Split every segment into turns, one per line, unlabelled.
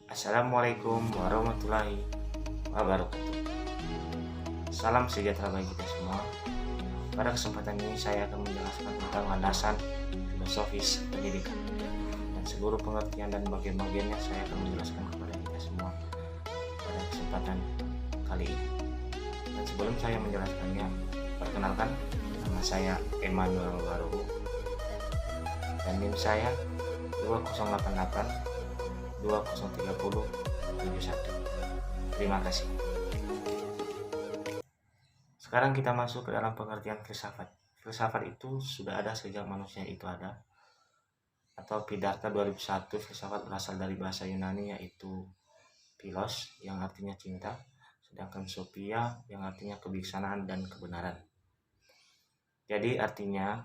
Assalamualaikum warahmatullahi wabarakatuh. Salam sejahtera bagi kita semua. Pada kesempatan ini saya akan menjelaskan tentang landasan filosofis pendidikan dan seluruh pengertian dan bagian-bagiannya saya akan menjelaskan kepada kita semua pada kesempatan kali ini. Dan sebelum saya menjelaskannya, perkenalkan, nama saya Emmanuel Waruhu dan NIM saya 2088 2030 71. Terima kasih. Sekarang kita masuk ke dalam pengertian filsafat. Filsafat itu sudah ada sejak manusia itu ada. Atau Pidarta 2001, filsafat berasal dari bahasa Yunani yaitu philos yang artinya cinta, sedangkan sophia yang artinya kebijaksanaan dan kebenaran. Jadi artinya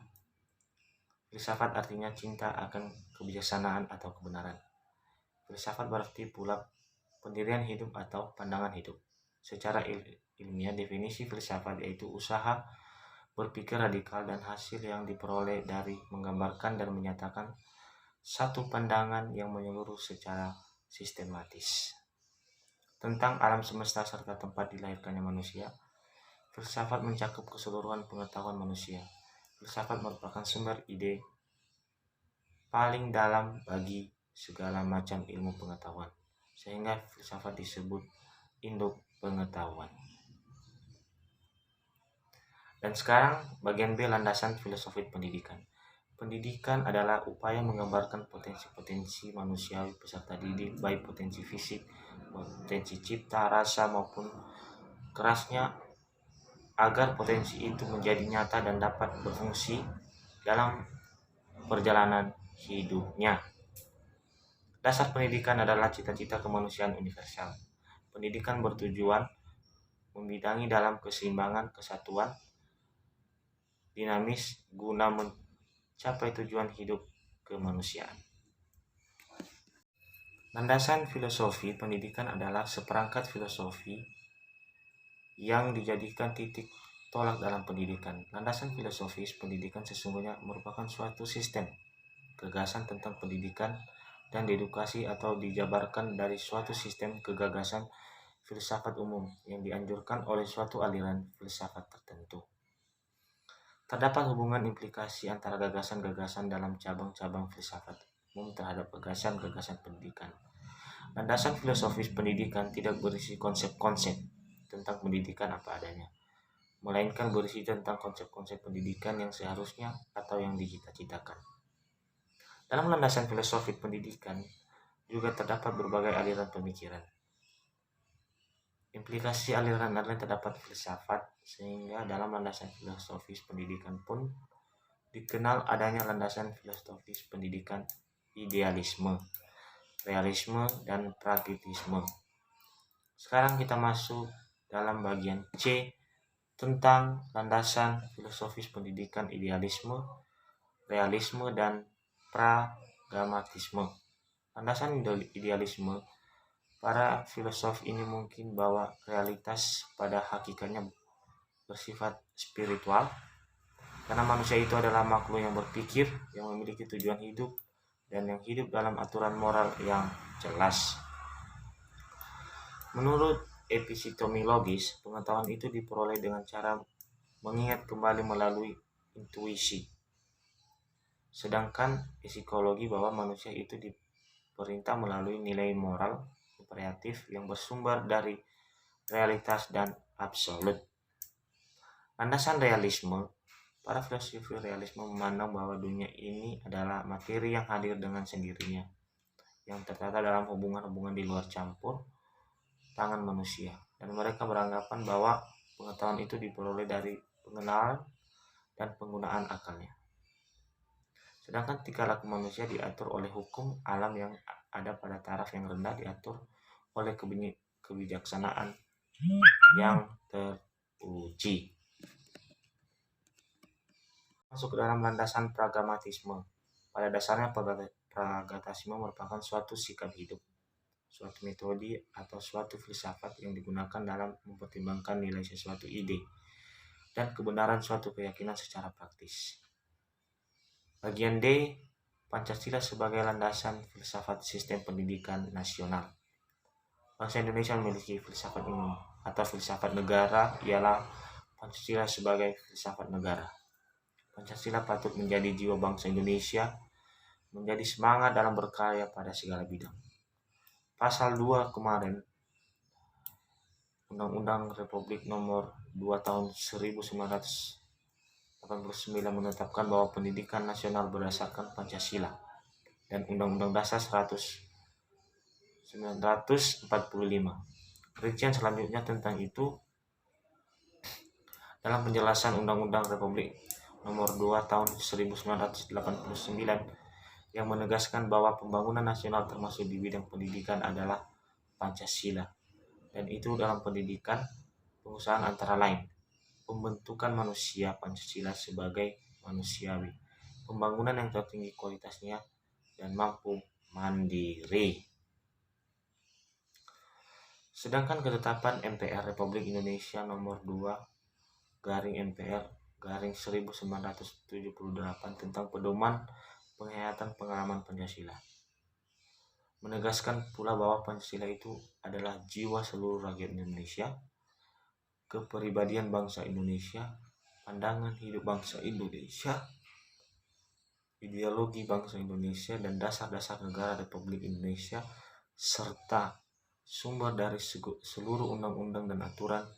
filsafat artinya cinta akan kebijaksanaan atau kebenaran. Filsafat berarti pula pendirian hidup atau pandangan hidup. Secara ilmiah, definisi filsafat yaitu usaha berpikir radikal dan hasil yang diperoleh dari menggambarkan dan menyatakan satu pandangan yang menyeluruh secara sistematis tentang alam semesta serta tempat dilahirkannya manusia. Filsafat mencakup keseluruhan pengetahuan manusia. Filsafat merupakan sumber ide paling dalam bagi segala macam ilmu pengetahuan, sehingga filsafat disebut induk pengetahuan. Dan sekarang bagian B, landasan filosofi pendidikan. Pendidikan adalah upaya menggambarkan potensi-potensi manusiawi peserta didik, baik potensi fisik, potensi cipta, rasa maupun kerasnya, agar potensi itu menjadi nyata dan dapat berfungsi dalam perjalanan hidupnya. Dasar pendidikan adalah cita-cita kemanusiaan universal. Pendidikan bertujuan membidangi dalam keseimbangan kesatuan dinamis guna mencapai tujuan hidup kemanusiaan. Landasan filosofi pendidikan adalah seperangkat filosofi yang dijadikan titik tolak dalam pendidikan. Landasan filosofis pendidikan sesungguhnya merupakan suatu sistem gagasan tentang pendidikan dan edukasi atau dijabarkan dari suatu sistem kegagasan filsafat umum yang dianjurkan oleh suatu aliran filsafat tertentu. Terdapat hubungan implikasi antara gagasan-gagasan dalam cabang-cabang filsafat umum terhadap gagasan-gagasan pendidikan. Landasan filosofis pendidikan tidak berisi konsep-konsep tentang pendidikan apa adanya, melainkan berisi tentang konsep-konsep pendidikan yang seharusnya atau yang dicita-citakan. Dalam landasan filosofi pendidikan juga terdapat berbagai aliran pemikiran. Implikasi aliran-aliran terdapat filsafat, sehingga dalam landasan filosofis pendidikan pun dikenal adanya landasan filosofis pendidikan idealisme, realisme, dan pragmatisme. Sekarang kita masuk dalam bagian C tentang landasan filosofis pendidikan idealisme, realisme, dan pragmatisme. Landasan idealisme, para filosof ini mungkin bahwa realitas pada hakikatnya bersifat spiritual, karena manusia itu adalah makhluk yang berpikir, yang memiliki tujuan hidup, dan yang hidup dalam aturan moral yang jelas. Menurut epistemologis, pengetahuan itu diperoleh dengan cara mengingat kembali melalui intuisi. Sedangkan psikologi bahwa manusia itu diperintah melalui nilai moral imperatif yang bersumber dari realitas dan absolut. Landasan realisme, para filosofi realisme memandang bahwa dunia ini adalah materi yang hadir dengan sendirinya, yang tertata dalam hubungan-hubungan di luar campur tangan manusia, dan mereka beranggapan bahwa pengetahuan itu diperoleh dari pengenalan dan penggunaan akalnya. Sedangkan tingkah laku manusia diatur oleh hukum alam yang ada pada taraf yang rendah, diatur oleh kebijaksanaan yang teruji. Masuk ke dalam landasan pragmatisme. Pada dasarnya pragmatisme merupakan suatu sikap hidup, suatu metode atau suatu filsafat yang digunakan dalam mempertimbangkan nilai sesuatu ide dan kebenaran suatu keyakinan secara praktis. Bagian D, Pancasila sebagai landasan filsafat sistem pendidikan nasional. Bangsa Indonesia memiliki filsafat umum atau filsafat negara, ialah Pancasila sebagai filsafat negara. Pancasila patut menjadi jiwa bangsa Indonesia, menjadi semangat dalam berkarya pada segala bidang. Pasal 2 kemarin, Undang-Undang Republik Nomor 2 Tahun 1989 menetapkan bahwa pendidikan nasional berdasarkan Pancasila, dan Undang-Undang Dasar 1945. Rincian selanjutnya tentang itu dalam penjelasan Undang-Undang Republik Nomor 2 Tahun 1989 yang menegaskan bahwa pembangunan nasional termasuk di bidang pendidikan adalah Pancasila, dan itu dalam pendidikan pengusahaan antara lain pembentukan manusia Pancasila sebagai manusiawi, pembangunan yang tertinggi kualitasnya, dan mampu mandiri. Sedangkan ketetapan MPR Republik Indonesia Nomor 2/MPR/1978 tentang pedoman penghayatan pengalaman Pancasila menegaskan pula bahwa Pancasila itu adalah jiwa seluruh rakyat Indonesia, kepribadian bangsa Indonesia, pandangan hidup bangsa Indonesia, ideologi bangsa Indonesia, dan dasar-dasar negara Republik Indonesia, serta sumber dari seluruh undang-undang dan aturan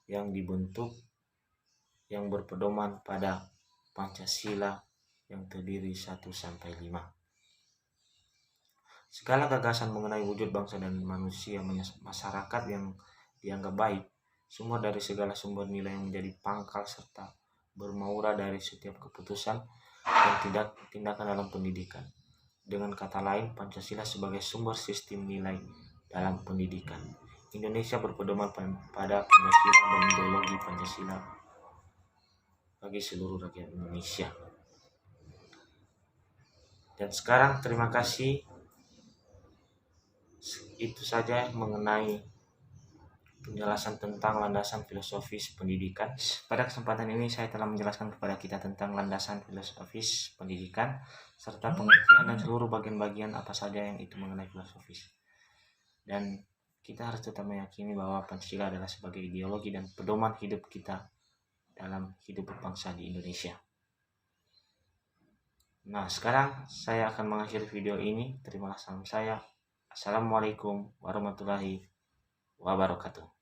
yang dibentuk yang berpedoman pada Pancasila yang terdiri 1-5. Segala gagasan mengenai wujud bangsa dan manusia masyarakat yang dianggap baik, sumber dari segala sumber nilai yang menjadi pangkal serta bermaura dari setiap keputusan dan tindakan dalam pendidikan. Dengan kata lain, Pancasila sebagai sumber sistem nilai dalam pendidikan. Indonesia berpedoman pada Pancasila dan ideologi Pancasila bagi seluruh rakyat Indonesia. Dan sekarang terima kasih. Itu saja mengenai penjelasan tentang landasan filosofis pendidikan. Pada kesempatan ini saya telah menjelaskan kepada kita tentang landasan filosofis pendidikan serta pengertian dan seluruh bagian-bagian apa saja yang itu mengenai filosofis. Dan kita harus tetap meyakini bahwa Pancasila adalah sebagai ideologi dan pedoman hidup kita dalam hidup berbangsa di Indonesia. Nah, sekarang saya akan mengakhiri video ini. Terimalah salam saya. Assalamualaikum warahmatullahi wabarakatuh.